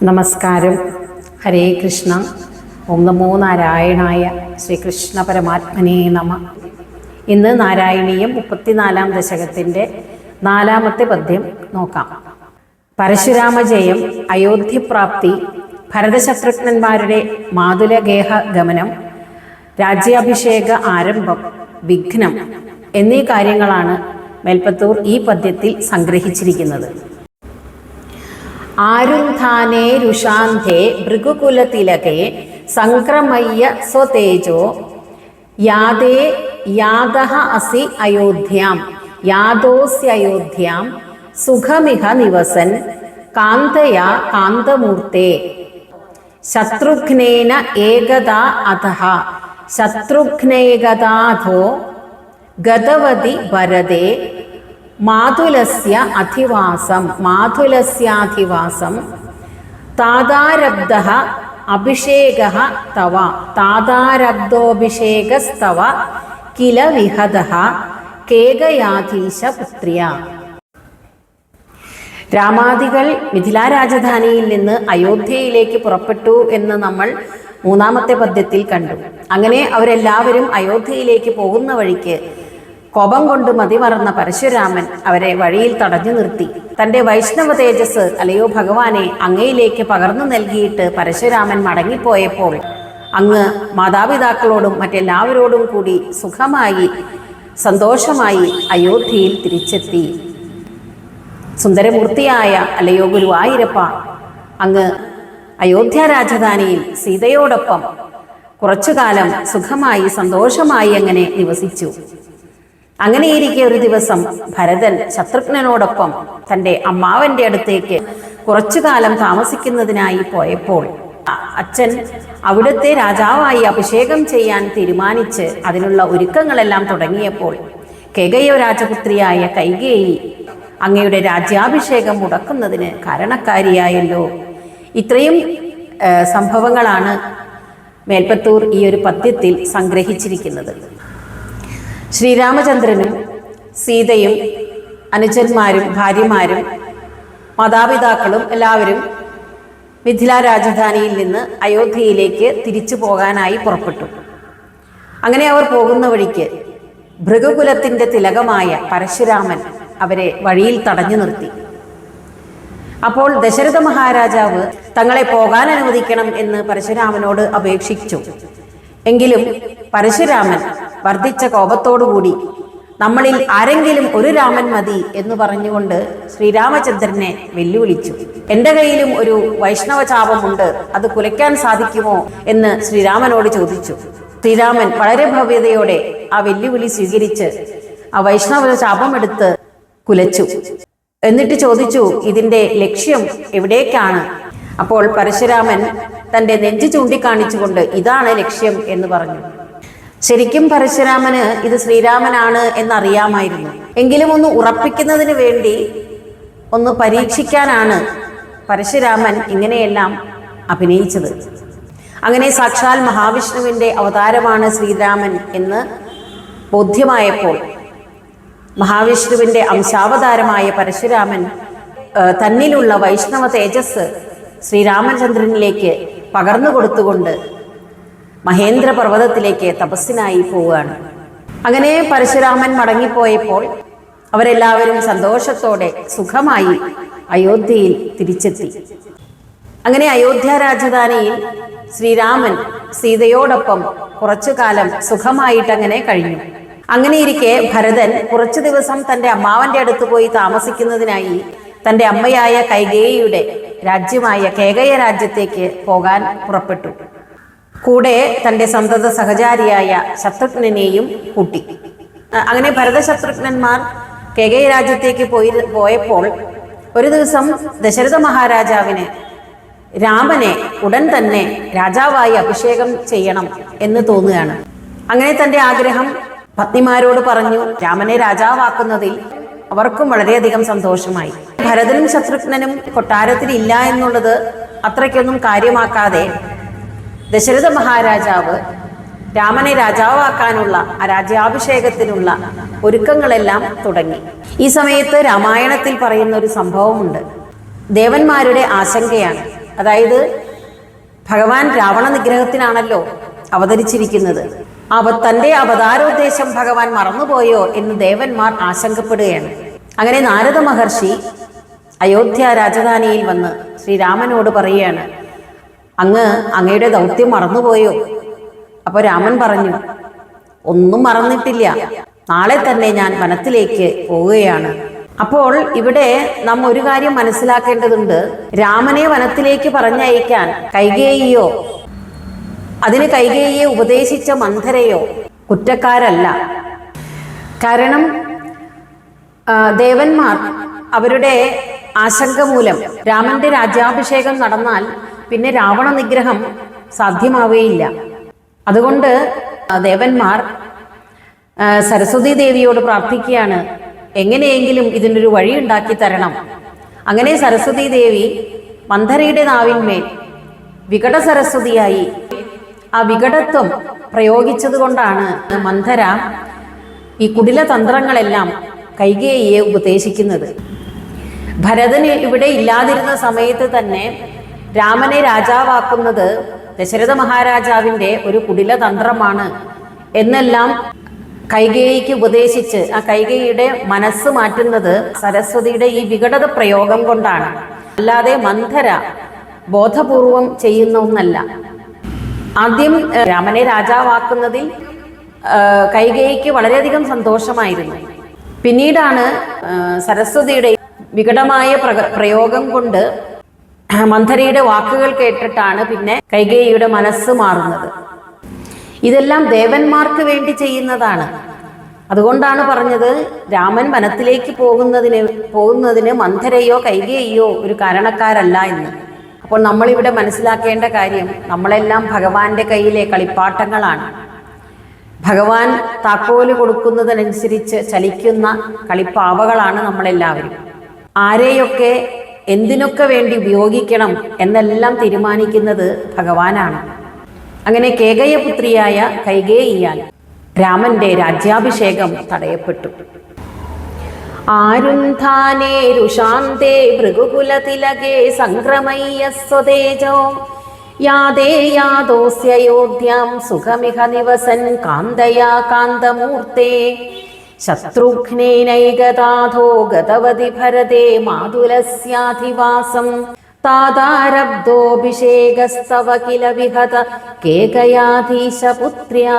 നമസ്കാരം. ഹരേ കൃഷ്ണ. ഓം നമോ നാരായണായ. ശ്രീകൃഷ്ണ പരമാത്മനേ നമ. ഇന്ന് നാരായണീയം 34-ാം ദശകത്തിൻ്റെ 4-ാമത്തെ പദ്യം നോക്കാം. പരശുരാമ ജയം, അയോധ്യപ്രാപ്തി, ഭരതശത്രുഘ്നന്മാരുടെ മാതുലഗേഹ ഗമനം, രാജ്യാഭിഷേക ആരംഭം, വിഘ്നം എന്നീ കാര്യങ്ങളാണ് മേൽപ്പത്തൂർ ഈ പദ്യത്തിൽ സംഗ്രഹിച്ചിരിക്കുന്നത്. ആരുന്ധാനേ രുഷാന്ധേ ഭൃഗുകുലതിലകേ സംക്രമയ്യ സ്വതേജോ യാദേ യാദഃ അസി അയോധ്യാം യാദോസ്യയോധ്യാം സുഖമിഹ നിവസൻ കാന്തയാ കാന്തമൂർത്തേ ശത്രുഘ്നേന ഏകദാ അധഃ ശത്രുഘ്നേകദാധോ ഗതവതി ഭരതേ മാതുലസ്യാധിവാസം താതാരബ്ധഃ അഭിഷേകഃ തവ താതാരബ്ധോഭിഷേകസ്തവ കില വിഹതഃ കേകയാധീശ പുത്രിയ. രാമാദികൾ മിഥിലാ രാജധാനിയിൽ നിന്ന് അയോധ്യയിലേക്ക് പുറപ്പെട്ടു എന്ന് നമ്മൾ 3-ാമത്തെ പദ്യത്തിൽ കണ്ടു. അങ്ങനെ അവരെല്ലാവരും അയോധ്യയിലേക്ക് പോകുന്ന വഴിക്ക് കോപം കൊണ്ട് മതിമറന്ന പരശുരാമൻ അവരെ വഴിയിൽ തടഞ്ഞു നിർത്തി. തൻ്റെ വൈഷ്ണവ തേജസ്, അല്ലയോ ഭഗവാനെ, അങ്ങയിലേക്ക് പകർന്നു നൽകിയിട്ട് പരശുരാമൻ മടങ്ങിപ്പോയപ്പോൾ അങ്ങ് മാതാപിതാക്കളോടും മറ്റെല്ലാവരോടും കൂടി സുഖമായി സന്തോഷമായി അയോധ്യയിൽ തിരിച്ചെത്തി. സുന്ദരമൂർത്തിയായ അല്ലയോ ഗുരുവായൂരപ്പ, അങ്ങ് അയോധ്യ രാജധാനിയിൽ സീതയോടൊപ്പം കുറച്ചുകാലം സുഖമായി സന്തോഷമായി അങ്ങനെ നിവസിച്ചു. അങ്ങനെയിരിക്കെ ഒരു ദിവസം ഭരതൻ ശത്രുഘ്നനോടൊപ്പം തൻ്റെ അമ്മാവൻ്റെ അടുത്തേക്ക് കുറച്ചു കാലം താമസിക്കുന്നതിനായി പോയപ്പോൾ അച്ഛൻ അവിടുത്തെ രാജാവായി അഭിഷേകം ചെയ്യാൻ തീരുമാനിച്ച് അതിനുള്ള ഒരുക്കങ്ങളെല്ലാം തുടങ്ങിയപ്പോൾ കേകയ രാജപുത്രിയായ കൈകേയി അങ്ങയുടെ രാജ്യാഭിഷേകം മുടക്കുന്നതിന് കാരണക്കാരിയായല്ലോ. ഇത്രയും സംഭവങ്ങളാണ് മേൽപ്പത്തൂർ ഈ ഒരു പദ്യത്തിൽ സംഗ്രഹിച്ചിരിക്കുന്നത്. ശ്രീരാമചന്ദ്രനും സീതയും അനുജന്മാരും ഭാര്യമാരും മാതാപിതാക്കളും എല്ലാവരും മിഥിലാ രാജധാനിയിൽ നിന്ന് അയോധ്യയിലേക്ക് തിരിച്ചു പോകാനായി പുറപ്പെട്ടു. അങ്ങനെ അവർ പോകുന്ന വഴിക്ക് ഭൃഗുകുലത്തിൻ്റെ തിലകമായ പരശുരാമൻ അവരെ വഴിയിൽ തടഞ്ഞു നിർത്തി. അപ്പോൾ ദശരഥ മഹാരാജാവ് തങ്ങളെ പോകാൻ അനുവദിക്കണം എന്ന് പരശുരാമനോട് അപേക്ഷിച്ചു. എങ്കിലും പരശുരാമൻ വർദ്ധിച്ച കോപത്തോടുകൂടി നമ്മളിൽ ആരെങ്കിലും ഒരു രാമൻ മതി എന്ന് പറഞ്ഞുകൊണ്ട് ശ്രീരാമചന്ദ്രനെ വെല്ലുവിളിച്ചു. എൻ്റെ കയ്യിലും ഒരു വൈഷ്ണവ ചാപമുണ്ട്, അത് കുലയ്ക്കാൻ സാധിക്കുമോ എന്ന് ശ്രീരാമനോട് ചോദിച്ചു. ശ്രീരാമൻ വളരെ ഭവ്യതയോടെ ആ വെല്ലുവിളി സ്വീകരിച്ച് ആ വൈഷ്ണവ ചാപമെടുത്ത് കുലച്ചു. എന്നിട്ട് ചോദിച്ചു, ഇതിൻ്റെ ലക്ഷ്യം എവിടേക്കാണ്? അപ്പോൾ പരശുരാമൻ തൻ്റെ നെഞ്ച് ചൂണ്ടിക്കാണിച്ചുകൊണ്ട് ഇതാണ് ലക്ഷ്യം എന്ന് പറഞ്ഞു. ശരിക്കും പരശുരാമന് ഇത് ശ്രീരാമനാണ് എന്നറിയാമായിരുന്നു. എങ്കിലും ഒന്ന് ഉറപ്പിക്കുന്നതിന് വേണ്ടി, ഒന്ന് പരീക്ഷിക്കാനാണ് പരശുരാമൻ ഇങ്ങനെയെല്ലാം അഭിനയിച്ചത്. അങ്ങനെ സാക്ഷാൽ മഹാവിഷ്ണുവിൻ്റെ അവതാരമാണ് ശ്രീരാമൻ എന്ന് ബോധ്യമായപ്പോൾ മഹാവിഷ്ണുവിൻ്റെ അംശാവതാരമായ പരശുരാമൻ തന്നിലുള്ള വൈഷ്ണവ തേജസ് ശ്രീരാമചന്ദ്രനിലേക്ക് പകർന്നു കൊടുത്തുകൊണ്ട് മഹേന്ദ്ര പർവ്വതത്തിലേക്ക് തപസ്സിനായി പോവുകയാണ്. അങ്ങനെ പരശുരാമൻ മടങ്ങിപ്പോയപ്പോൾ അവരെല്ലാവരും സന്തോഷത്തോടെ സുഖമായി അയോധ്യയിൽ തിരിച്ചെത്തി. അങ്ങനെ അയോധ്യ രാജധാനിയിൽ ശ്രീരാമൻ സീതയോടൊപ്പം കുറച്ചു കാലം സുഖമായിട്ടങ്ങനെ കഴിഞ്ഞു. അങ്ങനെയിരിക്കെ ഭരതൻ കുറച്ചു ദിവസം തൻ്റെ അമ്മാവൻ്റെ അടുത്ത് പോയി താമസിക്കുന്നതിനായി തൻ്റെ അമ്മയായ കൈകേയിയുടെ രാജ്യമായ കേകയ രാജ്യത്തേക്ക് പോകാൻ പുറപ്പെട്ടു. കൂടെ തൻ്റെ സന്തത സഹചാരിയായ ശത്രുഘ്നെയും കൂട്ടി. അങ്ങനെ ഭരതശത്രുഘ്നന്മാർ കേകയ രാജ്യത്തേക്ക് പോയപ്പോൾ ഒരു ദിവസം ദശരഥ മഹാരാജാവിന് രാമനെ ഉടൻ തന്നെ രാജാവായി അഭിഷേകം ചെയ്യണം എന്ന് തോന്നുകയാണ്. അങ്ങനെ തൻ്റെ ആഗ്രഹം പത്നിമാരോട് പറഞ്ഞു. രാമനെ രാജാവാക്കുന്നതിൽ അവർക്കും വളരെയധികം സന്തോഷമായി. ഭരതനും ശത്രുഘ്നനും കൊട്ടാരത്തിൽ ഇല്ല എന്നുള്ളത് അത്രയ്ക്കൊന്നും കാര്യമാക്കാതെ ദശരഥ മഹാരാജാവ് രാമനെ രാജാവാക്കാനുള്ള ആ രാജ്യാഭിഷേകത്തിനുള്ള ഒരുക്കങ്ങളെല്ലാം തുടങ്ങി. ഈ സമയത്ത് രാമായണത്തിൽ പറയുന്ന ഒരു സംഭവമുണ്ട്. ദേവന്മാരുടെ ആശങ്കയാണ്. അതായത് ഭഗവാൻ രാവണ നിഗ്രഹത്തിനാണല്ലോ അവതരിച്ചിരിക്കുന്നത്. തൻ്റെ അവതാരോദ്ദേശം ഭഗവാൻ മറന്നുപോയോ എന്ന് ദേവന്മാർ ആശങ്കപ്പെടുകയാണ്. അങ്ങനെ നാരദ മഹർഷി അയോധ്യ രാജധാനിയിൽ വന്ന് ശ്രീരാമനോട് പറയുകയാണ്, അങ്ങയുടെ ദൗത്യം മറന്നുപോയോ? അപ്പോൾ രാമൻ പറഞ്ഞു, ഒന്നും മറന്നിട്ടില്ല, നാളെ തന്നെ ഞാൻ വനത്തിലേക്ക് പോവുകയാണ്. അപ്പോൾ ഇവിടെ നാം ഒരു കാര്യം മനസ്സിലാക്കേണ്ടതുണ്ട്. രാമനെ വനത്തിലേക്ക് പറഞ്ഞയക്കാൻ കൈകേയിയോ അതിന് കൈകേയിയെ ഉപദേശിച്ച മന്ധരയോ കുറ്റക്കാരല്ല. കാരണം ദേവന്മാർ അവരുടെ ആശങ്ക മൂലം രാമന്റെ രാജ്യാഭിഷേകം നടന്നാൽ പിന്നെ രാവണ നിഗ്രഹം സാധ്യമാവുകയില്ല. അതുകൊണ്ട് ദേവന്മാർ സരസ്വതി ദേവിയോട് പ്രാർത്ഥിക്കുകയാണ്, എങ്ങനെയെങ്കിലും ഇതിനൊരു വഴി ഉണ്ടാക്കി തരണം. അങ്ങനെ സരസ്വതി ദേവി മന്ധരയുടെ നാവിന്മേൽ വികട സരസ്വതിയായി ആ വികടത്വം പ്രയോഗിച്ചത് കൊണ്ടാണ് മന്ധര ഈ കുടില തന്ത്രങ്ങളെല്ലാം കൈകേയിയെ ഉപദേശിക്കുന്നത്. ഭരതന് ഇവിടെ ഇല്ലാതിരുന്ന സമയത്ത് തന്നെ രാമനെ രാജാവാക്കുന്നത് ദശരഥ മഹാരാജാവിൻ്റെ ഒരു കുടില തന്ത്രമാണ് എന്നെല്ലാം കൈകേയിക്ക് ഉപദേശിച്ച് ആ കൈകേയിയുടെ മനസ്സ് മാറ്റുന്നത് സരസ്വതിയുടെ ഈ വികടത പ്രയോഗം കൊണ്ടാണ്. അല്ലാതെ മന്ധര ബോധപൂർവം ചെയ്യുന്ന ഒന്നല്ല. ആദ്യം രാമനെ രാജാവാക്കുന്നതിൽ കൈകേയിക്ക് വളരെയധികം സന്തോഷമായിരുന്നു. പിന്നീടാണ് സരസ്വതിയുടെ വികടമായ പ്രയോഗം കൊണ്ട് മന്ധരയുടെ വാക്കുകൾ കേട്ടിട്ടാണ് പിന്നെ കൈകേയിയുടെ മനസ്സ് മാറുന്നത്. ഇതെല്ലാം ദേവന്മാർക്ക് വേണ്ടി ചെയ്യുന്നതാണ്. അതുകൊണ്ടാണ് പറഞ്ഞത് രാമൻ വനത്തിലേക്ക് പോകുന്നതിന് മന്ധരയോ കൈകേയിയോ ഒരു കാരണക്കാരല്ല എന്ന്. അപ്പോൾ നമ്മളിവിടെ മനസ്സിലാക്കേണ്ട കാര്യം, നമ്മളെല്ലാം ഭഗവാന്റെ കയ്യിലെ കളിപ്പാട്ടങ്ങളാണ്. ഭഗവാൻ താക്കോല് കൊടുക്കുന്നതിനനുസരിച്ച് ചലിക്കുന്ന കളിപ്പാവകളാണ് നമ്മളെല്ലാവരും. ആരെയൊക്കെ എന്തിനൊക്കെ വേണ്ടി ഉപയോഗിക്കണം എന്നെല്ലാം തീരുമാനിക്കുന്നത് ഭഗവാനാണ്. അങ്ങനെ കേകയപുത്രിയായ കൈകേയിയാൽ രാമന്റെ രാജ്യാഭിഷേകം തടയപ്പെട്ടു. ആരുന്ധാനേ രുഷാന്തേ ഭൃഗുകുലതിലകേ സംക്രമയ്യ സ്വതേജോ യാദേ യാദോസ്യയോധ്യാം സുഖമിഹ നിവസൻ കാന്തയാ കാന്തമൂർത്തേ ശത്രുഘ്നേനൈകതാഥോ ഗതവതി ഭരതേ മാതുലസ്യാധിവാസം താതാരബ്ധോഭിഷേകസ്തവ കില വിഹത കേകയാധീശപുത്ര്യാ.